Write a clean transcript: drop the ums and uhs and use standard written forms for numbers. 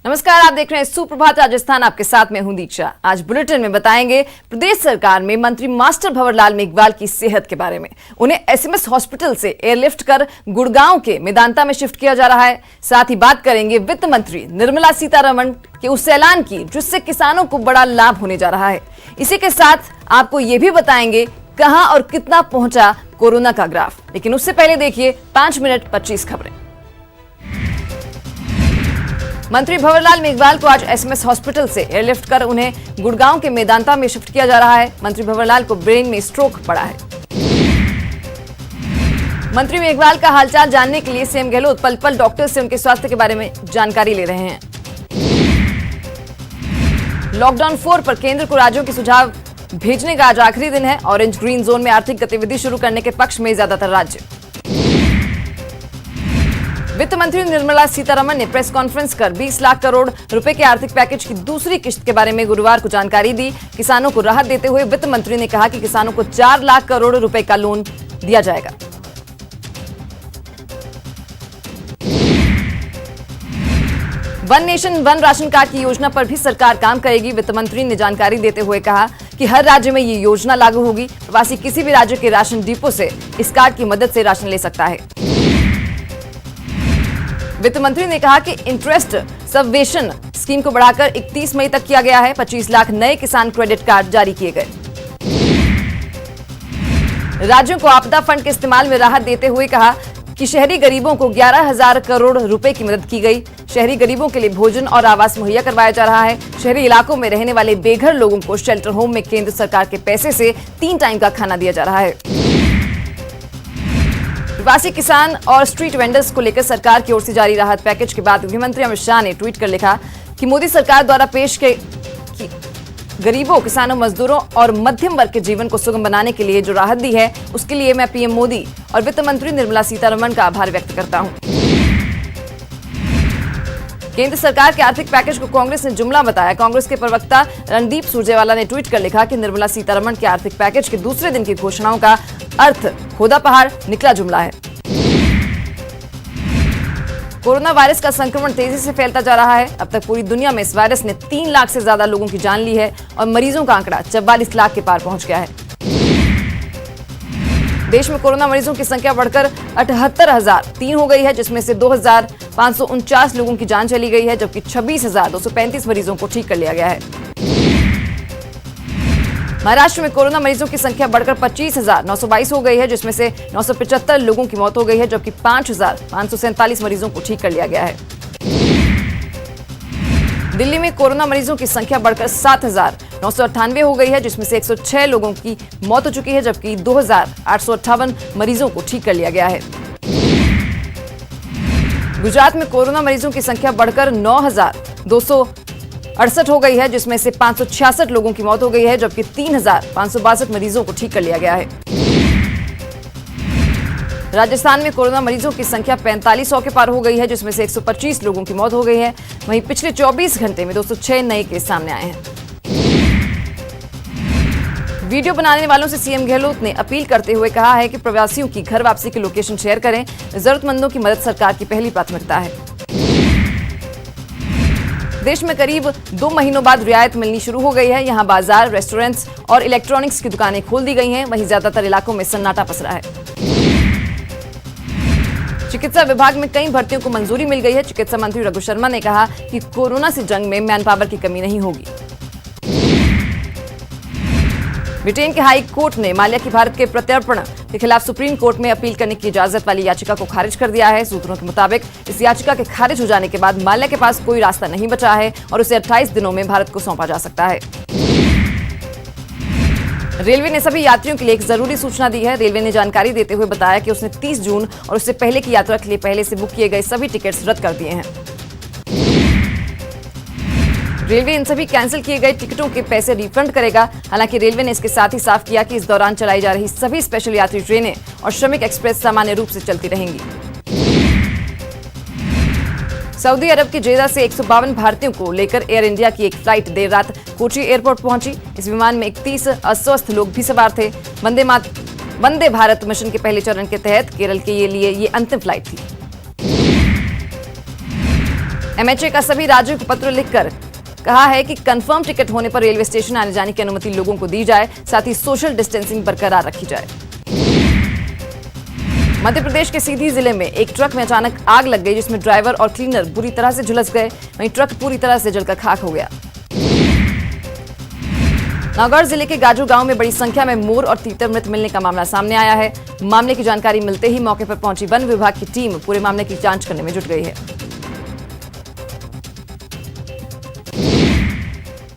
नमस्कार, आप देख रहे हैं सुप्रभात राजस्थान। आपके साथ मैं हूं दीक्षा। आज बुलेटिन में बताएंगे प्रदेश सरकार में मंत्री मास्टर भंवरलाल मेघवाल की सेहत के बारे में। उन्हें एसएमएस हॉस्पिटल से एयरलिफ्ट कर गुड़गांव के मेदांता में शिफ्ट किया जा रहा है। साथ ही बात करेंगे वित्त मंत्री निर्मला सीतारमण के उस ऐलान की जिससे किसानों को बड़ा लाभ होने जा रहा है। इसी के साथ आपको ये भी बताएंगे कहां और कितना पहुंचा कोरोना का ग्राफ। लेकिन उससे पहले देखिए 5 मिनट 25 खबरें। मंत्री भंवरलाल मेघवाल को आज एसएमएस हॉस्पिटल से एयरलिफ्ट कर उन्हें गुड़गांव के मेदांता में शिफ्ट किया जा रहा है। मंत्री भंवरलाल को ब्रेन में स्ट्रोक पड़ा है। मंत्री मेघवाल का हालचाल जानने के लिए सीएम गहलोत पल पल डॉक्टर से उनके स्वास्थ्य के बारे में जानकारी ले रहे हैं। लॉकडाउन 4 पर केंद्र को राज्यों के सुझाव भेजने का आज आखिरी दिन है। ऑरेंज ग्रीन जोन में आर्थिक गतिविधि शुरू करने के पक्ष में ज्यादातर राज्य। वित्त मंत्री निर्मला सीतारमण ने प्रेस कॉन्फ्रेंस कर 20 लाख करोड़ रुपए के आर्थिक पैकेज की दूसरी किश्त के बारे में गुरुवार को जानकारी दी। किसानों को राहत देते हुए वित्त मंत्री ने कहा कि किसानों को 4 लाख करोड़ रुपए का लोन दिया जाएगा। One nation one ration card की योजना पर भी सरकार काम करेगी। वित्त मंत्री ने जानकारी देते हुए कहा कि हर राज्य में ये योजना लागू होगी। प्रवासी किसी भी राज्य के राशन डिपो से इस कार्ड की मदद से राशन ले सकता है। वित्त मंत्री ने कहा कि इंटरेस्ट सबवेशन स्कीम को बढ़ाकर 31 मई तक किया गया है। 25 लाख नए किसान क्रेडिट कार्ड जारी किए गए। राज्यों को आपदा फंड के इस्तेमाल में राहत देते हुए कहा कि शहरी गरीबों को 11,000 करोड़ रुपए की मदद की गई। शहरी गरीबों के लिए भोजन और आवास मुहैया करवाया जा रहा है। शहरी इलाकों में रहने वाले बेघर लोगों को शेल्टर होम में केंद्र सरकार के पैसे से 3 टाइम का खाना दिया जा रहा है। प्रवासी किसान और स्ट्रीट वेंडर्स को लेकर सरकार की ओर से जारी राहत पैकेज के बाद गृहमंत्री अमित शाह ने ट्वीट कर लिखा कि मोदी सरकार द्वारा पेश के गरीबों, किसानों, मजदूरों और मध्यम वर्ग के जीवन को सुगम बनाने के लिए जो राहत दी है उसके लिए मैं पीएम मोदी और वित्त मंत्री निर्मला सीतारमण का आभार व्यक्त करता हूं। केंद्र सरकार के आर्थिक पैकेज को कांग्रेस ने जुमला बताया। कांग्रेस के प्रवक्ता रणदीप सुरजेवाला ने ट्वीट कर लिखा कि निर्मला सीतारमण के आर्थिक पैकेज के दूसरे दिन की घोषणाओं का अर्थ खोदा पहाड़ निकला जुमला है। कोरोना वायरस का संक्रमण तेजी से फैलता जा रहा है। अब तक पूरी दुनिया में इस वायरस ने 3 लाख से ज्यादा लोगों की जान ली है और मरीजों का आंकड़ा 44 लाख के पार पहुंच गया है। देश में कोरोना मरीजों की संख्या बढ़कर 78,003 हो गई है, जिसमें से 2,549 लोगों की जान चली गई है, जबकि 26,235 मरीजों को ठीक कर लिया गया है। महाराष्ट्र में कोरोना मरीजों की संख्या बढ़कर 25,922 हो गई है, जिसमें से 975 लोगों की मौत हो गई है, जबकि 5,547 मरीजों को ठीक कर लिया गया है। दिल्ली में कोरोना मरीजों की संख्या बढ़कर 7,998 हो गई है, जिसमें से 106 लोगों की मौत हो चुकी है, जबकि 2,858 मरीजों को ठीक कर लिया गया है। गुजरात में कोरोना मरीजों की संख्या बढ़कर 9,268 हो गई है, जिसमें से 566 लोगों की मौत हो गई है, जबकि 3,562 मरीजों को ठीक कर लिया गया है। राजस्थान में कोरोना मरीजों की संख्या 4500 के पार हो गई है, जिसमें से 125 लोगों की मौत हो गई है। वहीं पिछले 24 घंटे में 206 नए केस सामने आए हैं। वीडियो बनाने वालों से सीएम गहलोत ने अपील करते हुए कहा है कि प्रवासियों की घर वापसी की लोकेशन शेयर करें। जरूरतमंदों की मदद सरकार की पहली प्राथमिकता है। देश में करीब 2 महीनों बाद रियायत मिलनी शुरू हो गई है। यहां बाजार, रेस्टोरेंट्स और इलेक्ट्रॉनिक्स की दुकानें खोल दी गई हैं। वहीं ज्यादातर इलाकों में सन्नाटा पसरा है। चिकित्सा विभाग में कई भर्तियों को मंजूरी मिल गई है। चिकित्सा मंत्री रघु शर्मा ने कहा कि कोरोना से जंग में मैन पावर की कमी नहीं होगी। ब्रिटेन के हाई कोर्ट ने माल्या की भारत के प्रत्यर्पण के खिलाफ सुप्रीम कोर्ट में अपील करने की इजाजत वाली याचिका को खारिज कर दिया है। सूत्रों के मुताबिक इस याचिका के खारिज हो जाने के बाद माल्या के पास कोई रास्ता नहीं बचा है और उसे 28 दिनों में भारत को सौंपा जा सकता है। रेलवे ने सभी यात्रियों के लिए एक जरूरी सूचना दी है। रेलवे ने जानकारी देते हुए बताया कि उसने 30 जून और उससे पहले की यात्रा के लिए पहले से बुक किए गए सभी टिकट्स रद्द कर दिए हैं। रेलवे इन सभी कैंसिल किए गए टिकटों के पैसे रिफंड करेगा। हालांकि रेलवे ने इसके साथ ही साफ किया कि इस दौरान चलाई जा रही सभी स्पेशल यात्री ट्रेनें और श्रमिक एक्सप्रेस सामान्य रूप से चलती रहेंगी। सऊदी अरब की जेदा से 152 भारतीयों को लेकर एयर इंडिया की एक फ्लाइट देर रात कोची एयरपोर्ट पहुंची। इस विमान में 31 अस्वस्थ लोग भी सवार थे। वंदे भारत मिशन के पहले चरण के तहत केरल के लिए ये अंतिम फ्लाइट थी। एमएचए का सभी राज्यों को पत्र लिखकर कहा है कि कंफर्म टिकट होने पर रेलवे स्टेशन आने जाने की अनुमति लोगों को दी जाए, साथ ही सोशल डिस्टेंसिंग बरकरार रखी जाए। मध्य प्रदेश के सीधी जिले में एक ट्रक में अचानक आग लग गई, जिसमें ड्राइवर और क्लीनर बुरी तरह से झुलस गए। वहीं ट्रक पूरी तरह से जलकर खाक हो गया। नौगढ़ जिले के गाजू गांव में बड़ी संख्या में मोर और तीतर मृत मिलने का मामला सामने आया है। मामले की जानकारी मिलते ही मौके पर पहुंची वन विभाग की टीम पूरे मामले की जांच करने में जुट गई है।